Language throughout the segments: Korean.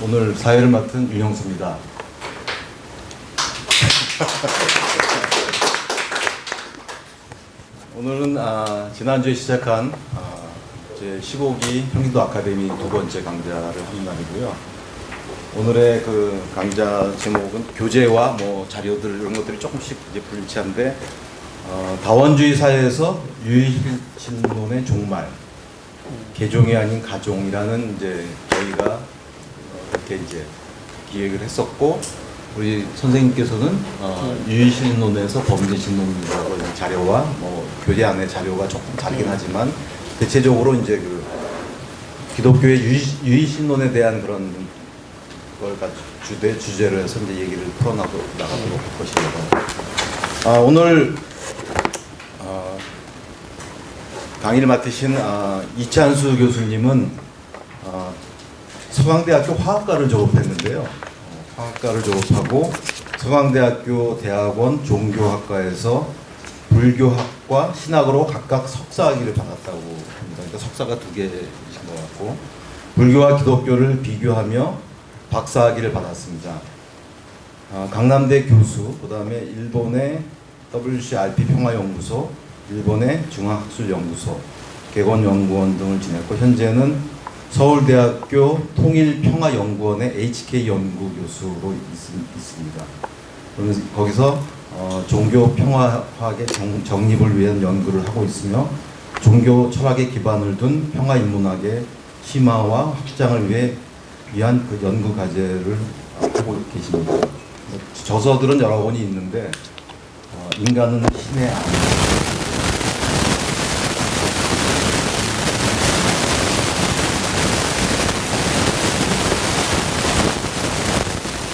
오늘 사회를 맡은 윤영수입니다. 오늘은 지난주에 시작한 제 15기 형기도 아카데미 두 번째 강좌를 하는 날이고요. 오늘의 그 강좌 제목은 교재와 뭐 자료들 이런 것들이 조금씩 이제 불일치한데 다원주의 사회에서 유일신론의 종말, 개종이 아닌 가종이라는 이제 저희가 그렇게 이제 기획을 했었고, 우리 선생님께서는 유일신론에서 범죄신론이라고 자료와 뭐 교재 안에 자료가 조금 다르긴 하지만 대체적으로 이제 그 기독교의 유일신론에 대한 그런 걸 주제로 해서 이제 얘기를 풀어나가도록 할 것입니다. 오늘 강의를 맡으신 이찬수 교수님은 서강대학교 화학과를 졸업했는데요. 화학과를 졸업하고 서강대학교 대학원 종교학과에서 불교학과 신학으로 각각 석사학위를 받았다고 합니다. 그러니까 석사가 2개신 것 같고, 불교와 기독교를 비교하며 박사학위를 받았습니다. 강남대 교수, 그 다음에 일본의 WCRP 평화연구소, 일본의 중앙학술연구소, 개건연구원 등을 지냈고, 현재는 서울대학교 통일평화연구원의 HK 연구교수로 있습니다. 그러면서 거기서 종교평화학의 정립을 위한 연구를 하고 있으며, 종교 철학에 기반을 둔 평화인문학의 심화와 확장을 위한 그 연구 과제를 하고 계십니다. 저서들은 여러 권이 있는데 인간은 신의 안,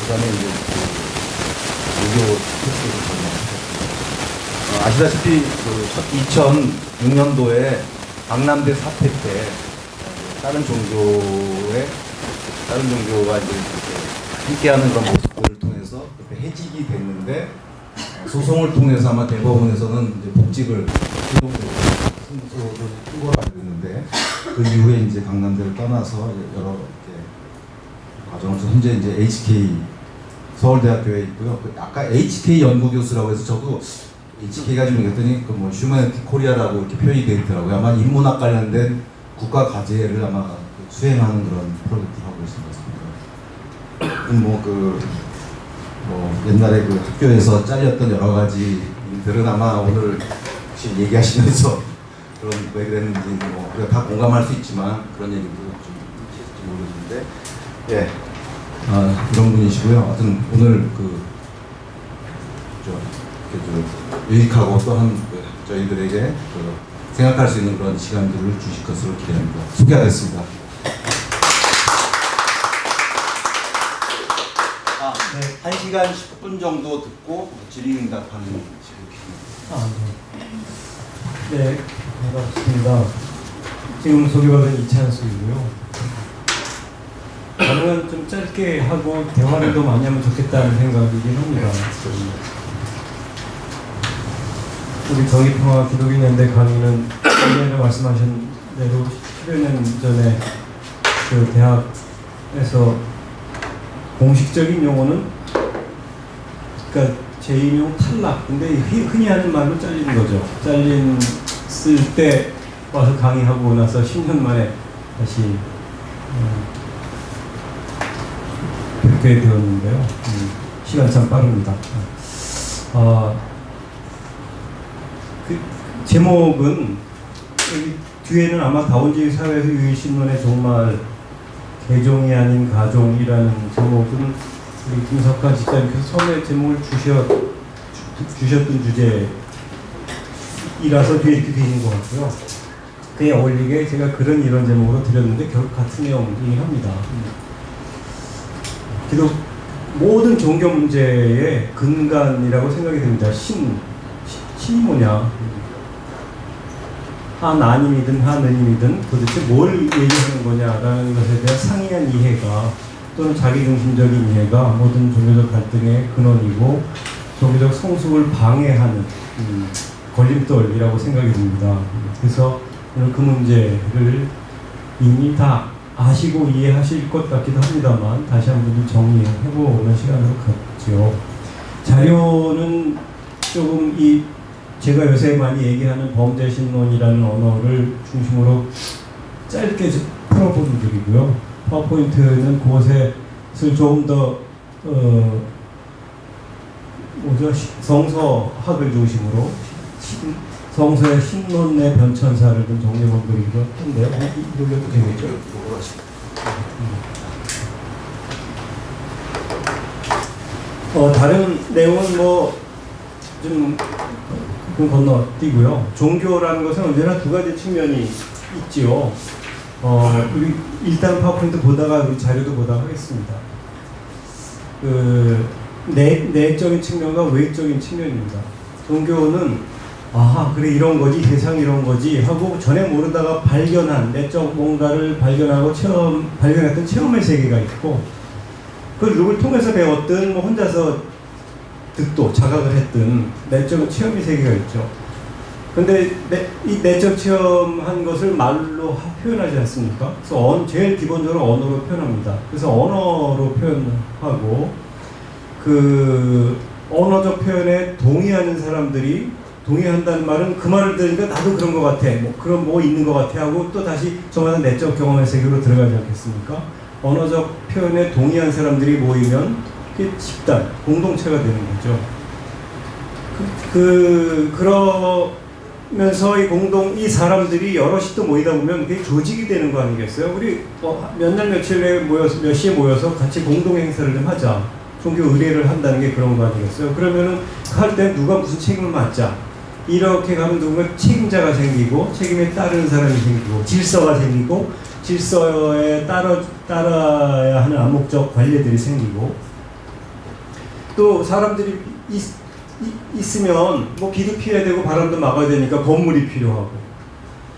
그다음에 이제 불교 특수를 전공하셨습니다. 아시다시피 그 2006년도에 강남대 사태 때 다른 종교가 이제 이렇게 함께하는 그런 모습들을 통해서 그렇게 해직이 됐는데, 소송을 통해서 아마 대법원에서는 이제 복직을 승소를 한 걸로 알고 있는데, 그 이후에 이제 강남대를 떠나서 여러 이렇게 과정에서 현재 이제 HK 서울대학교에 있고요. 아까 HK 연구교수라고 해서 저도 HK가 좀 얘기했더니 그 뭐 휴머니티 코리아라고 이렇게 표현이 되어 있더라고요. 아마 인문학 관련된 국가 과제를 아마 수행하는 그런 프로젝트를 하고 있습니다. 뭐 옛날에 그 학교에서 잘렸던 여러 가지 일들은 아마 오늘 혹시 얘기하시면서 그런 왜 그랬는지 뭐 우리가 다 공감할 수 있지만 그런 얘기도 좀 모르겠는데, 예, 이런 분이시고요. 하여튼 오늘 유익하고 또한 저희들에게 생각할 수 있는 그런 시간들을 주실 것으로 기대합니다. 소개하겠습니다. 네, 1시간 10분 정도 듣고 질의응답하는 식으로. 네, 반갑습니다. 지금 소개받은 이찬수이고요. 가능한 좀 짧게 하고 대화를 더 많이 하면 좋겠다는 생각이긴 합니다. 우리 정의평화 기독인연대 강의는 전에 말씀하신 대로 10여 년 전에 그 대학에서 공식적인 용어는, 그러니까 제2용 탈락, 근데 흔히 하는 말로 잘리는 거죠. 잘렸을 때 와서 강의하고 나서 10년 만에 다시 뵙게 되었는데요. 시간 참 빠릅니다. 그 제목은 여기 뒤에는 아마 다원주의 사회에서 유일신론의 종말, 개종이 아닌 가종이라는 제목은 우리 김석환 집사님께서 처음에 제목을 주셨던 주제이라서 뒤에 이렇게 되어 있는 것 같고요. 그에 어울리게 제가 이런 제목으로 드렸는데 결국 같은 내용이긴 합니다. 기독 모든 종교 문제의 근간이라고 생각이 됩니다. 신이 뭐냐? 하나님이든 하느님이든 도대체 뭘 얘기하는 거냐라는 것에 대한 상이한 이해가, 또는 자기중심적인 이해가 모든 종교적 갈등의 근원이고 종교적 성숙을 방해하는 걸림돌이라고 생각이 듭니다. 그래서 오늘 그 문제를 이미 다 아시고 이해하실 것 같기도 합니다만 다시 한번 좀 정리해보는 시간으로 갖죠. 자료는 조금 제가 요새 많이 얘기하는 범죄신론이라는 언어를 중심으로 짧게 풀어본 적이고요. 파워포인트는 그것을 조금 더 성서학을 중심으로 성서의 신론의 변천사를 좀 정리해본 적이기도 한데요. 이걸로도 되겠죠? 다른 내용은 좀 건너뛰고요. 종교라는 것은 언제나 두 가지 측면이 있지요. 우리 일단 파워포인트 보다가 우리 자료도 보다가 하겠습니다. 내적인 측면과 외적인 측면입니다. 종교는 그래 이런 거지, 세상이 이런 거지 하고 전에 모르다가 발견한 내적 뭔가를 발견하고 발견했던 체험의 세계가 있고, 그걸 누굴 통해서 배웠든 혼자서 듣도 자각을 했든 내적 체험의 세계가 있죠. 근데 이 내적 체험한 것을 말로 표현하지 않습니까? 그래서 제일 기본적으로 언어로 표현합니다. 그래서 언어로 표현하고, 그 언어적 표현에 동의하는 사람들이, 동의한다는 말은 그 말을 들으니까 나도 그런 것 같아, 그런 있는 것 같아 하고 또 다시 저마다 내적 경험의 세계로 들어가지 않겠습니까? 언어적 표현에 동의한 사람들이 모이면 그게 집단, 공동체가 되는 거죠. 그러면서 이 사람들이 여럿이 또 모이다 보면 그게 조직이 되는 거 아니겠어요? 우리 몇 날 며칠에 모여서, 몇 시에 모여서 같이 공동 행사를 좀 하자. 종교 의례를 한다는 게 그런 거 아니겠어요? 그러면은 할 때 누가 무슨 책임을 맡자. 이렇게 가면 누군가 책임자가 생기고, 책임에 따르는 사람이 생기고, 질서가 생기고, 질서에 따라야 하는 암묵적 관례들이 생기고, 또 사람들이 있으면 비도 피해야 되고 바람도 막아야 되니까 건물이 필요하고,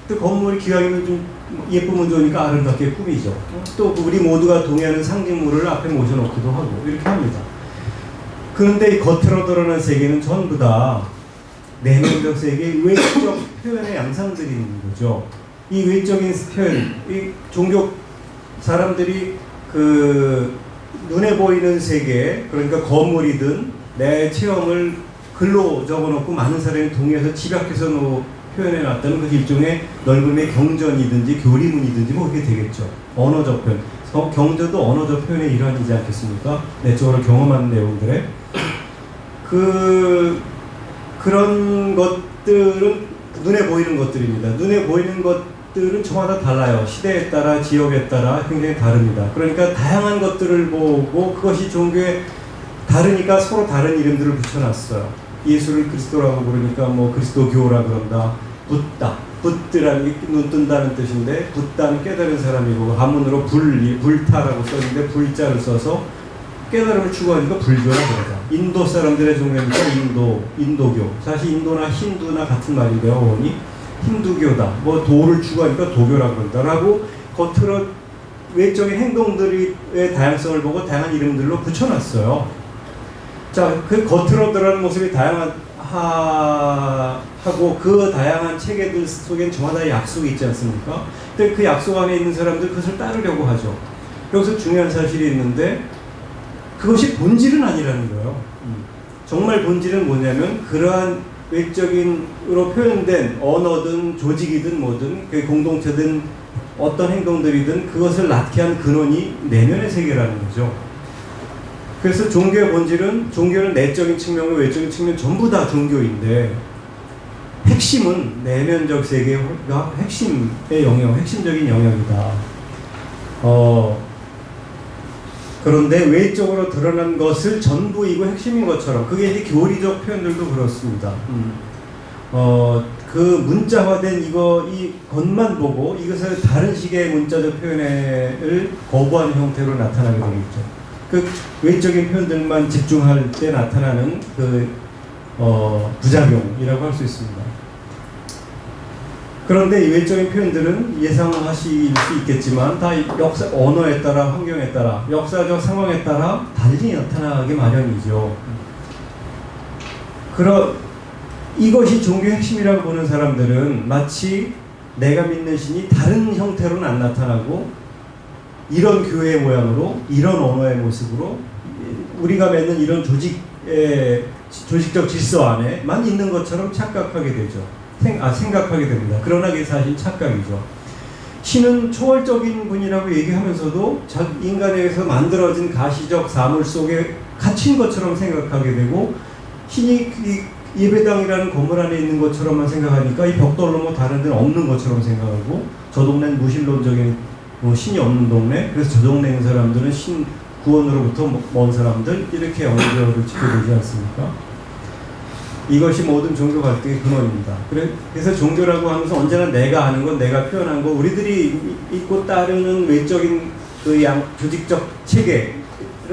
또 건물이 기왕이면 좀 예쁘면 좋으니까 아름답게 꾸미죠. 또 우리 모두가 동의하는 상징물을 앞에 모셔놓기도 하고 이렇게 합니다. 그런데 이 겉으로 드러난 세계는 전부 다 내면적 세계의 외적 표현의 양상들이 있는 거죠. 이 외적인 표현, 이 종교 사람들이 눈에 보이는 세계, 그러니까 건물이든 내 체험을 글로 적어놓고 많은 사람이 동의해서 집약해서 표현해 놨다는 그 일종의 넓음의 경전이든지 교리문이든지 그렇게 되겠죠. 언어적 표현. 경전도 언어적 표현의 일환이지 않겠습니까? 내적으로 경험하는 내용들에. 그런 것들은 눈에 보이는 것들입니다. 눈에 보이는 것들은 저마다 달라요. 시대에 따라, 지역에 따라 굉장히 다릅니다. 그러니까 다양한 것들을 보고 그것이 종교에 다르니까 서로 다른 이름들을 붙여놨어요. 예수를 그리스도라고 부르니까 그리스도교라 그런다. 붓다라는 게 눈 뜬다는 뜻인데, 붓다는 깨달은 사람이고, 한문으로 불타라고 썼는데 불자를 써서 깨달음을 추구하니까 불교라 그러자. 인도 사람들의 종교니까 인도교. 사실 인도나 힌두나 같은 말인데요. 어원이 힌두교다. 도를 추구하니까 도교라 그런다라고 겉으로 외적인 행동들의 다양성을 보고 다양한 이름들로 붙여놨어요. 자, 그 겉으로 드러나는 모습이 하고 그 다양한 체계들 속엔 저마다 약속이 있지 않습니까? 근데 그 약속 안에 있는 사람들 그것을 따르려고 하죠. 여기서 중요한 사실이 있는데 그것이 본질은 아니라는 거예요. 정말 본질은 뭐냐면 그러한 외적인으로 표현된 언어든 조직이든 뭐든 그 공동체든 어떤 행동들이든 그것을 낳게 한 근원이 내면의 세계라는 거죠. 그래서 종교의 본질은, 종교는 내적인 측면과 외적인 측면 전부 다 종교인데 핵심은 내면적 세계가 핵심의 영역, 핵심적인 영역이다. 그런데 외적으로 드러난 것을 전부이고 핵심인 것처럼, 그게 이제 교리적 표현들도 그렇습니다. 그 문자화된 이 것만 보고 이것을 다른 식의 문자적 표현을 거부하는 형태로 나타나게 되겠죠. 그 외적인 표현들만 집중할 때 나타나는 부작용이라고 할 수 있습니다. 그런데 이 외적인 표현들은 예상하실 수 있겠지만 다 언어에 따라, 환경에 따라, 역사적 상황에 따라 달리 나타나기 마련이죠. 이것이 종교의 핵심이라고 보는 사람들은 마치 내가 믿는 신이 다른 형태로는 안 나타나고 이런 교회 모양으로 이런 언어의 모습으로 우리가 맺는 이런 조직적 질서 안에만 있는 것처럼 착각하게 되죠. 생각하게 됩니다. 그러나 그게 사실 착각이죠. 신은 초월적인 분이라고 얘기하면서도 인간에서 만들어진 가시적 사물 속에 갇힌 것처럼 생각하게 되고, 신이 예배당이라는 건물 안에 있는 것처럼만 생각하니까 이 벽돌 넘어 다른 데는 없는 것처럼 생각하고, 저 동네는 무신론적인 신이 없는 동네, 그래서 저 동네 있는 사람들은 신 구원으로부터 먼 사람들, 이렇게 언어를 지켜되지 않습니까? 이것이 모든 종교 갈등의 근원입니다. 그래서 종교라고 하면서 언제나 내가 하는 건, 내가 표현한 거, 우리들이 믿고 따르는 외적인 그 조직적 체계를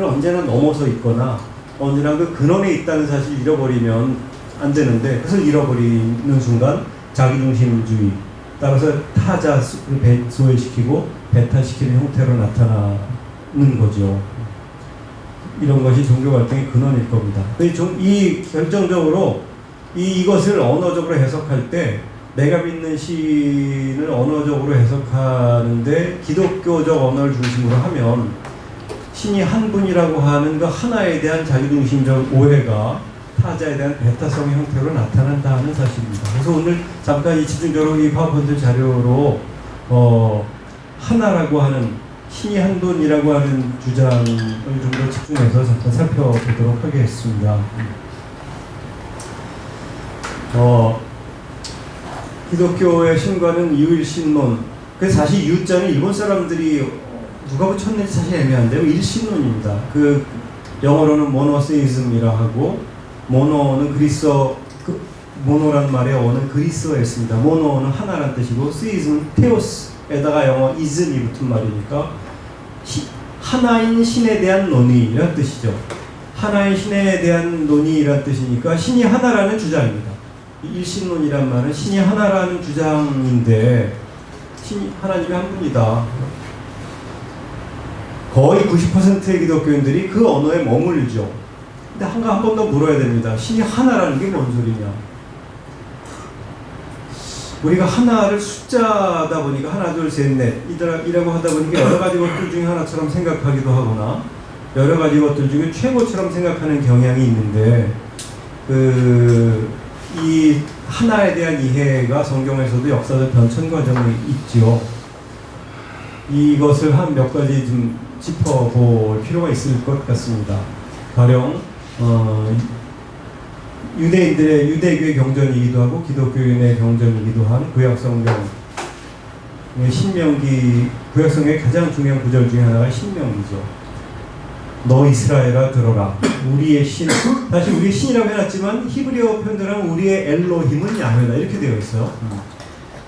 언제나 넘어서 있거나 언제나 그 근원에 있다는 사실을 잃어버리면 안 되는데, 그것을 잃어버리는 순간 자기중심주의, 따라서 타자를 소외시키고 배타시키는 형태로 나타나는 거죠. 이런 것이 종교 갈등의 근원일 겁니다. 이 결정적으로 이것을 언어적으로 해석할 때, 내가 믿는 신을 언어적으로 해석하는데 기독교적 언어를 중심으로 하면 신이 한 분이라고 하는 그 하나에 대한 자기중심적 오해가 타자에 대한 배타성의 형태로 나타난다 하는 사실입니다. 그래서 오늘 잠깐 집중적으로 이 파워포인트 자료로 하나라고 하는, 신이 한 분이라고 하는 주장을 좀 더 집중해서 잠깐 살펴보도록 하겠습니다. 기독교의 신과는 유일신론. 그래서 사실 유자는 일본 사람들이 누가 붙였는지 사실 애매한데요. 일신론입니다. 그 영어로는 모노세이즘이라 하고, 모노는 모노라는 말의 어는 그리스어에 있습니다. 모노는 하나란 뜻이고, 세이즘은 테오스에다가 영어 이즘이 붙은 말이니까 하나인 신에 대한 논의란 뜻이죠. 하나인 신에 대한 논의란 뜻이니까 신이 하나라는 주장입니다. 일신론이란 말은 신이 하나라는 주장인데, 신이 하나님이 한 분이다. 거의 90%의 기독교인들이 그 언어에 머물죠. 근데 한 번 더 물어야 됩니다. 신이 하나라는 게 뭔 소리냐? 우리가 하나를 숫자다 보니까 하나, 둘, 셋, 넷 이라고 하다 보니까 여러 가지 것들 중에 하나처럼 생각하기도 하거나 여러 가지 것들 중에 최고처럼 생각하는 경향이 있는데, 이 하나에 대한 이해가 성경에서도 역사적 변천 과정이 있죠. 이것을 한 몇 가지 좀 짚어볼 필요가 있을 것 같습니다. 가령 유대교의 경전이기도 하고 기독교인의 경전이기도 한 구약성경, 신명기, 구약성경의 가장 중요한 구절 중에 하나가 신명기죠. 너 이스라엘아 들어라, 우리의 신. 다시 우리의 신이라고 해놨지만 히브리어 표현대로 우리의 엘로힘은 야훼다 이렇게 되어 있어요.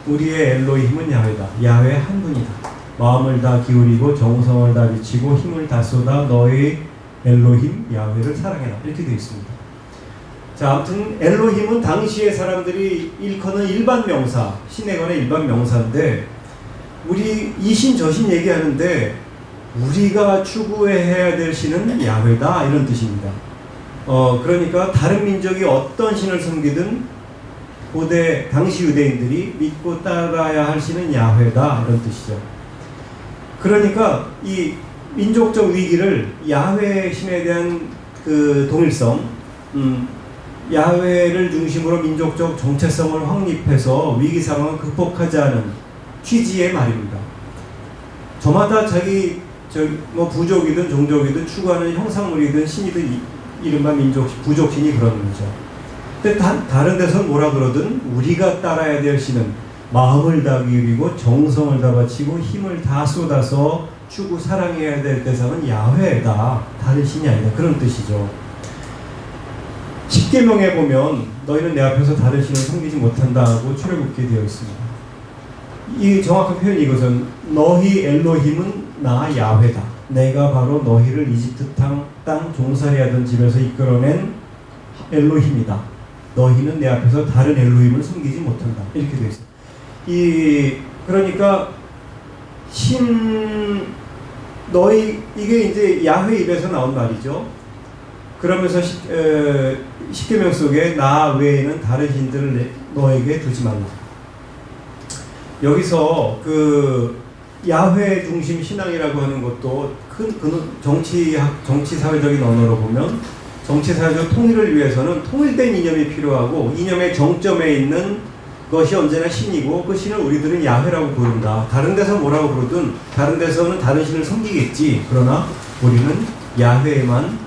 우리의 엘로힘은 야훼다. 야훼 한 분이다. 마음을 다 기울이고 정성을 다 비치고 힘을 다 쏟아 너의 엘로힘 야훼를 사랑해라 이렇게 되어 있습니다. 자, 아무튼 엘로힘은 당시의 사람들이 일컫는 일반 명사, 신에 관한 일반 명사인데, 우리 이 신 저 신 얘기하는데 우리가 추구해야 될 신은 야훼다 이런 뜻입니다. 그러니까 다른 민족이 어떤 신을 섬기든 고대 당시 유대인들이 믿고 따라야 할 신은 야훼다 이런 뜻이죠. 그러니까 이 민족적 위기를 야훼 신에 대한 그 동일성, 야훼를 중심으로 민족적 정체성을 확립해서 위기 상황을 극복하자는 취지의 말입니다. 저마다 자기 부족이든 종족이든 추구하는 형상물이든 신이든 이른바 부족신이 그런 거죠. 근데 다른 데서는 뭐라 그러든 우리가 따라야 될 신은 마음을 다 기울이고 정성을 다 바치고 힘을 다 쏟아서 추구 사랑해야 될 대상은 야훼다. 다른 신이 아니다. 그런 뜻이죠. 십계명에 보면 너희는 내 앞에서 다른 신을 섬기지 못한다 하고 출애굽기에 되어 있습니다. 이 정확한 표현이 이것은 너희 엘로힘은 나 야훼다. 내가 바로 너희를 이집트 땅 종살이 하던 집에서 이끌어낸 엘로힘이다. 너희는 내 앞에서 다른 엘로힘을 섬기지 못한다. 이렇게 되어 있어요. 그러니까 이게 이제 야훼 입에서 나온 말이죠. 그러면서 십계명 속에 나 외에는 다른 신들을 너에게 두지 말라. 여기서 야훼 중심 신앙이라고 하는 것도 정치 사회적인 언어로 보면 정치 사회적 통일을 위해서는 통일된 이념이 필요하고 이념의 정점에 있는 것이 언제나 신이고 그 신을 우리들은 야훼라고 부른다. 다른 데서 뭐라고 부르든 다른 데서는 다른 신을 섬기겠지. 그러나 우리는 야훼에만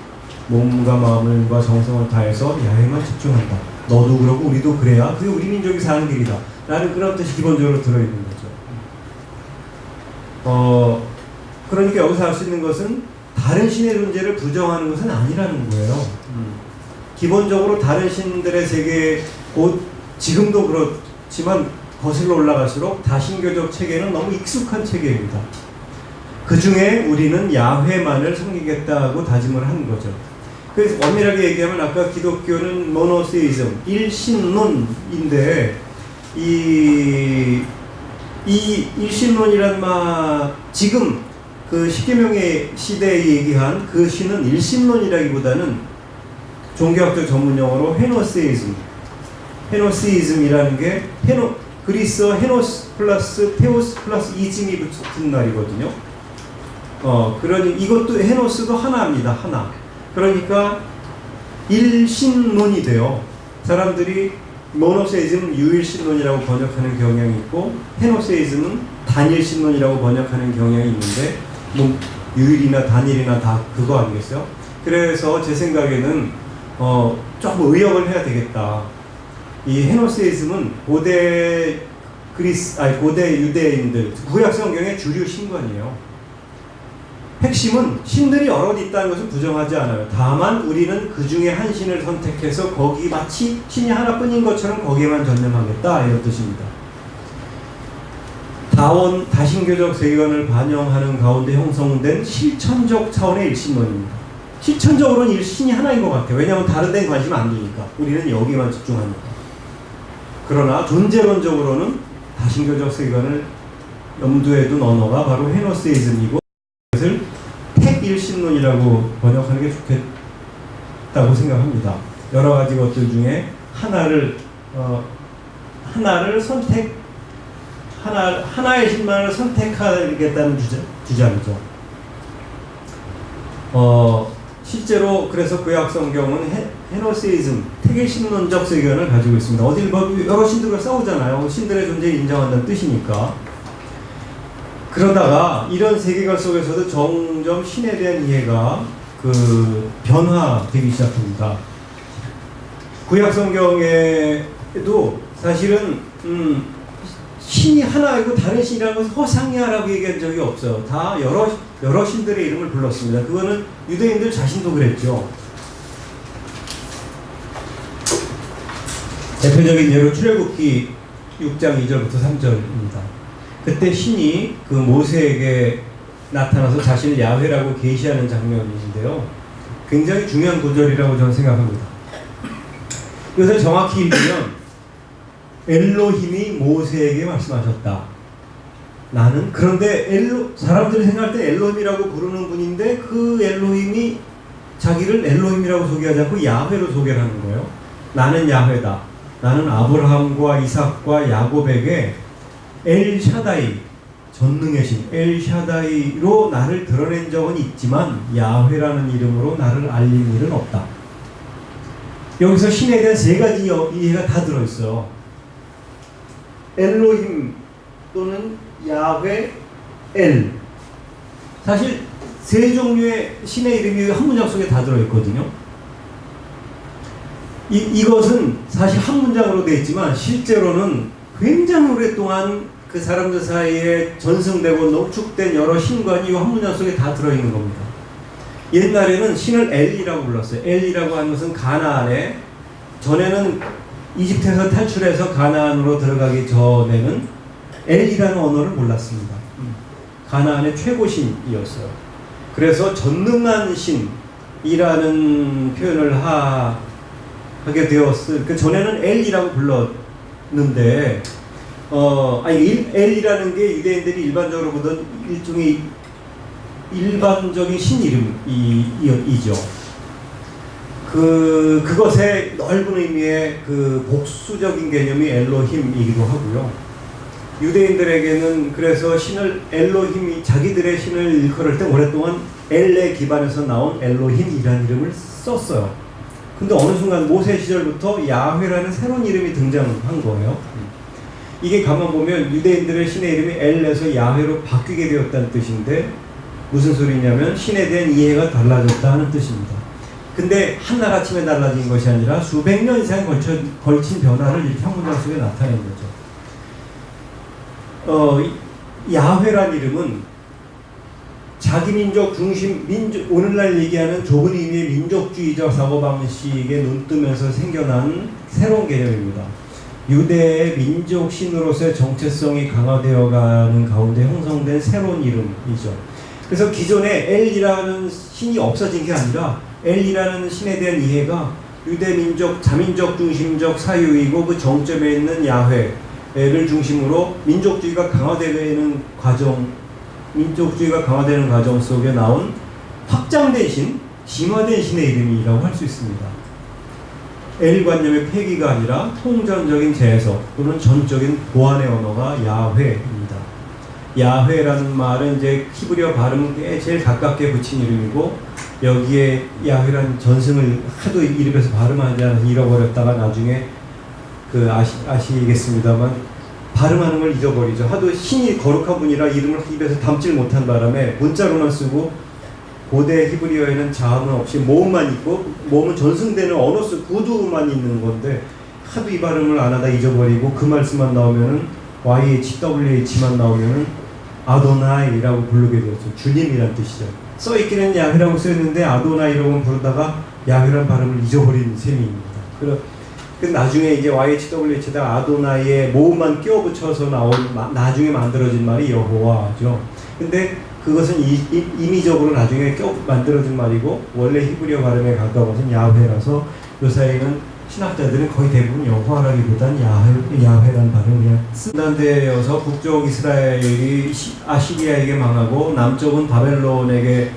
몸과 마음과 정성을 다해서 야훼만 집중한다. 너도 그러고 우리도 그래야 그게 우리 민족이 사는 길이다. 라는 그런 뜻이 기본적으로 들어있는 거죠. 그러니까 여기서 알 수 있는 것은 다른 신의 존재를 부정하는 것은 아니라는 거예요. 기본적으로 다른 신들의 세계, 지금도 그렇지만 거슬러 올라갈수록 다신교적 체계는 너무 익숙한 체계입니다. 그 중에 우리는 야훼만을 섬기겠다고 다짐을 한 거죠. 그래서 엄밀하게 얘기하면 아까 기독교는 모노세이즘, 일신론인데 이 일신론이란 지금 그 십계명의 시대에 얘기한 그 신은 일신론이라기보다는 종교학적 전문 용어로 헤노시즘이라는 게 그리스어 헤노스 플러스 테오스 플러스 이즘이 붙은 말이거든요. 그러니 이것도 헤노스도 하나입니다. 하나. 그러니까 일신론이 돼요. 사람들이 모노세이즘은 유일신론이라고 번역하는 경향이 있고 헤노세이즘은 단일신론이라고 번역하는 경향이 있는데 뭐 유일이나 단일이나 다 그거 아니겠어요? 그래서 제 생각에는 조금 의역을 해야 되겠다. 이 헤노세이즘은 고대 유대인들 구약 성경의 주류 신관이에요. 핵심은 신들이 여럿 있다는 것을 부정하지 않아요. 다만 우리는 그 중에 한 신을 선택해서 거기 마치 신이 하나뿐인 것처럼 거기에만 전념하겠다 이런 뜻입니다. 다신교적 세계관을 반영하는 가운데 형성된 실천적 차원의 일신론입니다. 실천적으로는 신이 하나인 것 같아요. 왜냐하면 다른 데는 관심 안 두니까. 우리는 여기만 집중하니까. 그러나 존재론적으로는 다신교적 세계관을 염두에 둔 언어가 바로 헤노세이즘이고 그것을 택일신론이라고 번역하는 게 좋겠다고 생각합니다. 여러 가지 것들 중에 하나의 신만을 선택하겠다는 주장이죠. 실제로 그래서 구약 성경은 헤노세이즘, 택일신론적 세계관을 가지고 있습니다. 어딜 여러 신들과 싸우잖아요. 신들의 존재를 인정한다는 뜻이니까. 그러다가 이런 세계관 속에서도 점점 신에 대한 이해가 변화되기 시작합니다. 구약 성경에도 사실은 신이 하나이고 다른 신이라는 것을 허상이야라고 얘기한 적이 없어요. 다 여러 신들의 이름을 불렀습니다. 그거는 유대인들 자신도 그랬죠. 대표적인 예로 출애굽기 6장 2절부터 3절입니다. 그때 신이 그 모세에게 나타나서 자신을 야훼라고 계시하는 장면인데요. 굉장히 중요한 구절이라고 저는 생각합니다. 이것을 정확히 읽으면 엘로힘이 모세에게 말씀하셨다. 그런데 사람들이 생각할 때 엘로힘이라고 부르는 분인데 그 엘로힘이 자기를 엘로힘이라고 소개하지 않고 야훼로 소개를 하는 거예요. 나는 야훼다. 나는 아브라함과 이삭과 야곱에게 엘샤다이, 전능의 신 엘샤다이로 나를 드러낸 적은 있지만 야훼라는 이름으로 나를 알린 일은 없다. 여기서 신에 대한 세 가지 이해가 다 들어있어요. 엘로힘 또는 야훼, 엘. 사실 세 종류의 신의 이름이 한 문장 속에 다 들어있거든요. 이것은 사실 한 문장으로 되어 있지만 실제로는 굉장히 오랫동안 그 사람들 사이에 전승되고 농축된 여러 신관이 이 한 문장 속에 다 들어있는 겁니다. 옛날에는 신을 엘이라고 불렀어요. 엘이라고 하는 것은 가나안에, 전에는 이집트에서 탈출해서 가나안으로 들어가기 전에는 엘이라는 언어를 몰랐습니다. 가나안의 최고신이었어요. 그래서 전능한 신이라는 표현을 하게 되었을, 그 전에는 엘이라고 불렀는데, 엘이라는 게 유대인들이 일반적으로 보던 일종의 일반적인 신 이름이죠. 그것의 넓은 의미의 그 복수적인 개념이 엘로힘이기도 하고요. 유대인들에게는 그래서 신을 엘로힘이 자기들의 신을 일컬을 때 오랫동안 엘에 기반해서 나온 엘로힘이라는 이름을 썼어요. 근데 어느 순간 모세 시절부터 야훼라는 새로운 이름이 등장한 거예요. 이게 가만 보면 유대인들의 신의 이름이 엘에서 야훼로 바뀌게 되었다는 뜻인데 무슨 소리냐면 신에 대한 이해가 달라졌다 하는 뜻입니다. 근데 한나라침에 달라진 것이 아니라 수백 년 이상 걸친 변화를 이렇게 한 문장 속에 나타낸 거죠. 야훼란 이름은 자기 민족 중심, 오늘날 얘기하는 좁은 의미의 민족주의적 사고방식에 눈뜨면서 생겨난 새로운 개념입니다. 유대의 민족 신으로서의 정체성이 강화되어가는 가운데 형성된 새로운 이름이죠. 그래서 기존에 엘이라는 신이 없어진 게 아니라 엘이라는 신에 대한 이해가 유대 민족, 자민족 중심적 사유이고 그 정점에 있는 야훼를 중심으로 민족주의가 강화되는 과정 속에 나온 확장된 신, 심화된 신의 이름이라고 할 수 있습니다. 엘 관념의 폐기가 아니라 통전적인 재해석 또는 전적인 보완의 언어가 야훼입니다. 야훼라는 말은 이제 히브리어 발음에 제일 가깝게 붙인 이름이고 여기에 야훼라는 전승을 하도 입에서 발음하지 않아서 잃어버렸다가 나중에 아시겠습니다만 발음하는 걸 잊어버리죠. 하도 신이 거룩한 분이라 이름을 입에서 담질 못한 바람에 문자로만 쓰고 고대 히브리어에는 자음은 없이 모음만 있고 모음은 전승되는 언어수 구두만 있는 건데 하도 이 발음을 안 하다 잊어버리고 그 말씀만 나오면은 YHWH만 나오면은 아도나이라고 부르게 되었죠. 주님이란 뜻이죠. 써있기는 야훼라고 써있는데 아도나이라고 부르다가 야훼란 발음을 잊어버린 셈입니다. 그 나중에 이제 YHWH에다 아도나이의 모음만 끼워 붙여서 나중에 만들어진 말이 여호와죠. 근데 그것은 임의적으로 나중에 만들어진 말이고 원래 히브리어 발음에 가까운 것은 야훼라서 요 사이에는 신학자들은 거의 대부분 여호와라기보단 야훼라는 발음을 그냥 쓴단되어서 북쪽 이스라엘이 아시리아에게 망하고 남쪽은 바벨론에게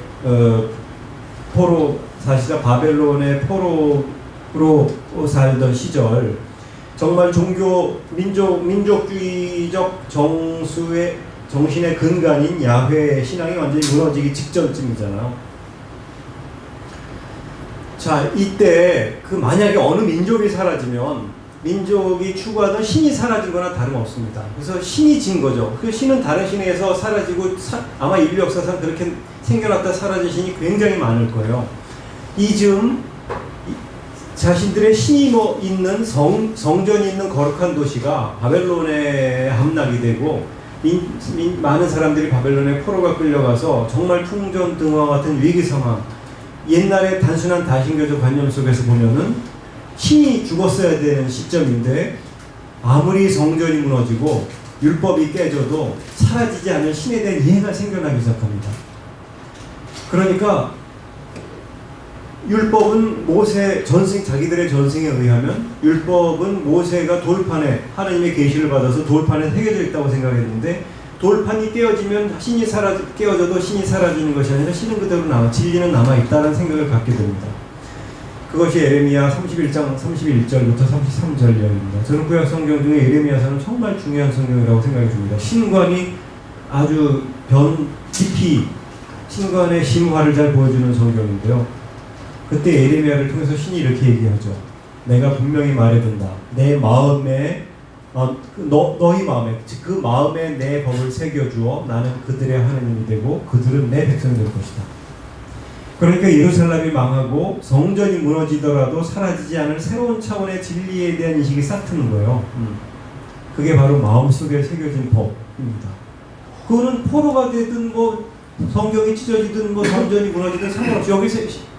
사실상 바벨론의 포로로 살던 시절 정말 민족주의적 정신의 근간인 야훼 신앙이 완전히 무너지기 직전쯤이잖아요. 자, 이때 만약에 어느 민족이 사라지면 민족이 추구하던 신이 사라지거나 다름없습니다. 그래서 신이 진 거죠. 그 신은 다른 신에 의해서 사라지고 아마 인류 역사상 그렇게 생겨났다 사라진 신이 굉장히 많을 거예요. 이즈음 자신들의 신이 있는 성전이 있는 거룩한 도시가 바벨론에 함락이 되고 많은 사람들이 바벨론에 포로가 끌려가서 정말 풍전등화 같은 위기 상황. 옛날에 단순한 다신교적 관념 속에서 보면은 신이 죽었어야 되는 시점인데 아무리 성전이 무너지고 율법이 깨져도 사라지지 않을 신에 대한 이해가 생겨나기 시작합니다. 그러니까 율법은 자기들의 전승에 의하면 율법은 모세가 돌판에 하나님의 계시를 받아서 돌판에 새겨져 있다고 생각했는데 돌판이 깨어져도 신이 사라지는 것이 아니라 신은 그대로 진리는 남아있다는 생각을 갖게 됩니다. 그것이 예레미야 31장 31절부터 33절입니다. 저는 구약 성경 중에 예레미야서는 정말 중요한 성경이라고 생각이 듭니다. 신관이 아주 깊이 신관의 심화를 잘 보여주는 성경인데요. 그때 예레미야를 통해서 신이 이렇게 얘기하죠. 내가 분명히 말해둔다. 내 마음에 너희 마음에 그 마음에 내 법을 새겨주어 나는 그들의 하나님이 되고 그들은 내 백성이 될 것이다. 그러니까 예루살렘이 망하고 성전이 무너지더라도 사라지지 않을 새로운 차원의 진리에 대한 인식이 싹 트는 거예요. 그게 바로 마음속에 새겨진 법입니다. 그거는 포로가 되든 성경이 찢어지든 성전이 무너지든 상관없이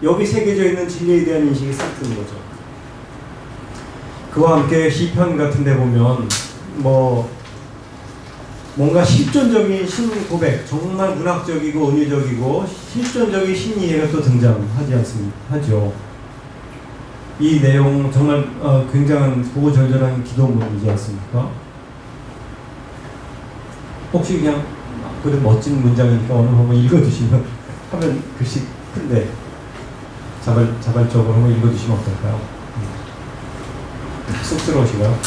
여기 새겨져 있는 진리에 대한 인식이 싹 트는 거죠. 그와 함께 시편 같은 데 보면 뭔가 실존적인 신 고백, 정말 문학적이고 은유적이고 실존적인 신 이해가 또 하죠. 이 내용 정말 굉장한 구구절절한 기도문이지 않습니까? 혹시 그냥 그래도 멋진 문장이니까 어느 한번 읽어주시면 하면 글씨 큰데 자발적으로 한번 읽어주시면 어떨까요? 쑥스러우시고요.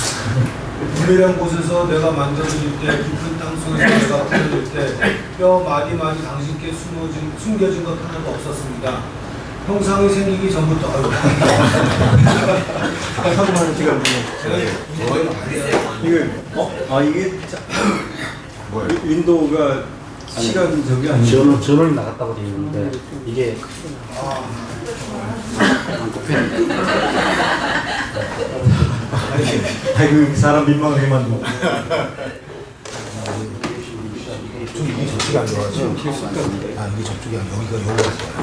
불이란 곳에서 내가 만들어질 때, 깊은 땅 속에서 내가 풀어질 때, 뼈 마디마디 당신께 숨겨진 것 하나도 없었습니다. 형상이 생기기 전부터 잠깐만 지금 이게 이게 뭐야? 윈도우가 시간 저기 아니에요? 전원이 나갔다고 되어 있는데 이게 아이고 사람 민망하게 만들고. 이게 저쪽이 안 좋아서. 이게 저쪽이 안 여기가 좋아요.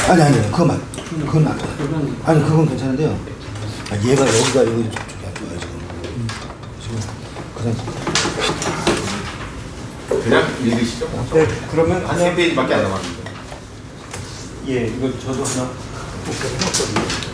아니 그건 맞다. 아니 그건 괜찮은데요. 얘가 여기가 여기 저쪽이 안 좋아요 지금 그냥 읽으시죠. 네, 그러면 한 3페이지밖에 안 남았는데. 예, 이거 저도 하나 해놨거든요.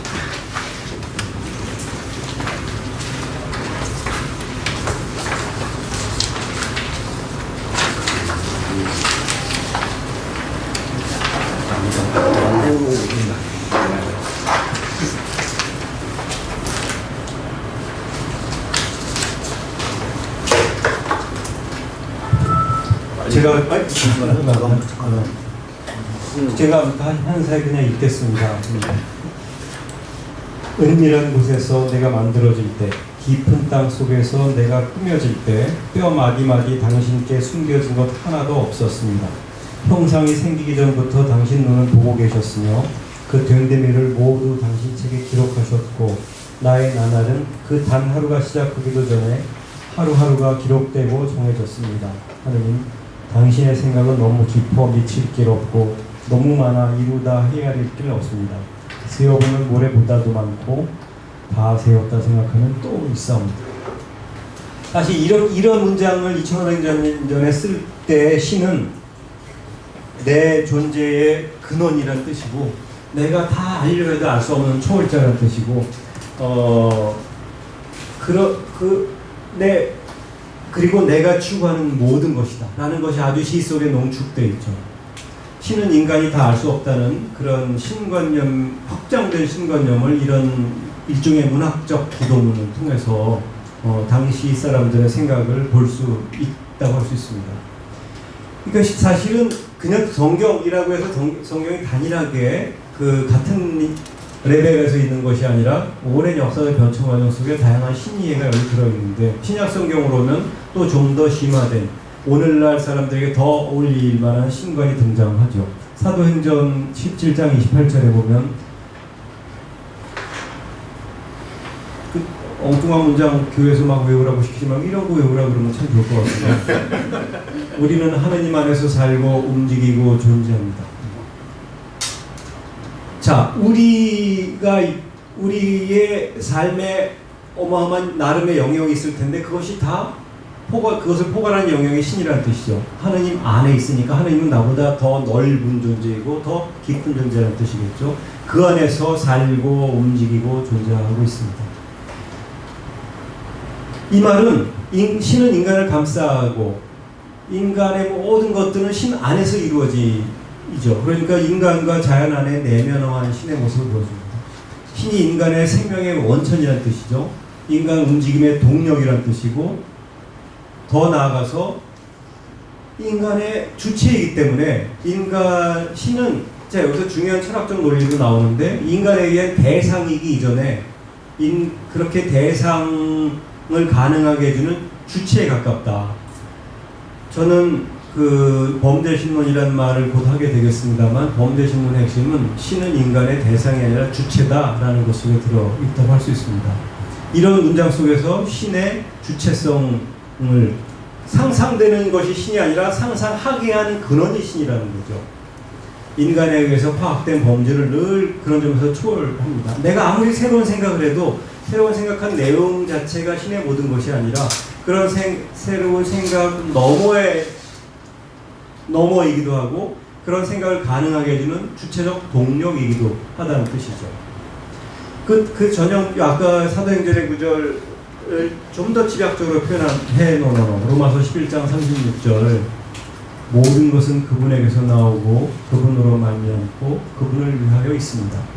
제가 한 사이 그냥 읽겠습니다. 은밀한 곳에서 내가 만들어질 때, 깊은 땅 속에서 내가 꾸며질 때, 뼈 마디마디 당신께 숨겨진 것 하나도 없었습니다. 형상이 생기기 전부터 당신 눈은 보고 계셨으며 그 된데미를 모두 당신 책에 기록하셨고 나의 나날은 그 단 하루가 시작하기도 전에 하루하루가 기록되고 정해졌습니다. 하느님, 당신의 생각은 너무 깊어 미칠 길 없고 너무 많아 이루다 헤아릴 길 없습니다. 세어보는 모래보다도 많고 다 세웠다 생각하면 또 있사옵니다. 사실 이런 문장을 2500년 전에 쓸 때 시는 내 존재의 근원이라는 뜻이고 내가 다 알려 해도 알 수 없는 초월자라는 뜻이고 그리고 내가 추구하는 모든 것이다 라는 것이 아주 시 속에 농축되어 있죠. 시는 인간이 다 알 수 없다는 그런 신관념, 확장된 신관념을 이런 일종의 문학적 구도문을 통해서 당시 사람들의 생각을 볼 수 있다고 할 수 있습니다. 그러니까 사실은 그냥 성경이라고 해서 성경이 단일하게 그 같은 레벨에서 있는 것이 아니라 오랜 역사의 변천 과정 속에 다양한 신이해가 여기 들어있는데 신약 성경으로는 또 좀 더 심화된 오늘날 사람들에게 더 어울릴 만한 신관이 등장하죠. 사도행전 17장 28절에 보면 그 엉뚱한 문장 교회에서 막 외우라고 시키지만 이런 거 외우라 그러면 참 좋을 것 같습니다. 우리는 하느님 안에서 살고 움직이고 존재합니다. 자, 우리의 삶에 어마어마한 나름의 영역이 있을 텐데 그것이 다 그것을 포괄하는 영역이 신이라는 뜻이죠. 하느님 안에 있으니까 하느님은 나보다 더 넓은 존재이고 더 깊은 존재라는 뜻이겠죠. 그 안에서 살고 움직이고 존재하고 있습니다. 이 말은 신은 인간을 감싸고 인간의 모든 것들은 신 안에서 이루어지죠. 그러니까 인간과 자연 안에 내면화한 신의 모습을 보여줍니다. 신이 인간의 생명의 원천이라는 뜻이죠. 인간 움직임의 동력이라는 뜻이고 더 나아가서 인간의 주체이기 때문에 신은 자 여기서 중요한 철학적 논리도 나오는데 인간에게 대상이기 이전에 그렇게 대상을 가능하게 해주는 주체에 가깝다. 저는 그 범대신론이라는 말을 곧 하게 되겠습니다만 범대신론의 핵심은 신은 인간의 대상이 아니라 주체다라는 것 속에 들어있다고 할 수 있습니다. 이런 문장 속에서 신의 주체성을 상상되는 것이 신이 아니라 상상하게 하는 근원이 신이라는 거죠. 인간에 의해서 파악된 범죄를 늘 그런 점에서 초월합니다. 내가 아무리 새로운 생각을 해도 새로운 생각한 내용 자체가 신의 모든 것이 아니라 그런 새로운 생각 너머이기도 하고 그런 생각을 가능하게 해주는 주체적 동력이기도 하다는 뜻이죠. 그 전형 아까 사도행전의 구절 좀 더 집약적으로 표현해 놓은 로마서 11장 36절 모든 것은 그분에게서 나오고 그분으로 말미암고 그분을 위하여 있습니다.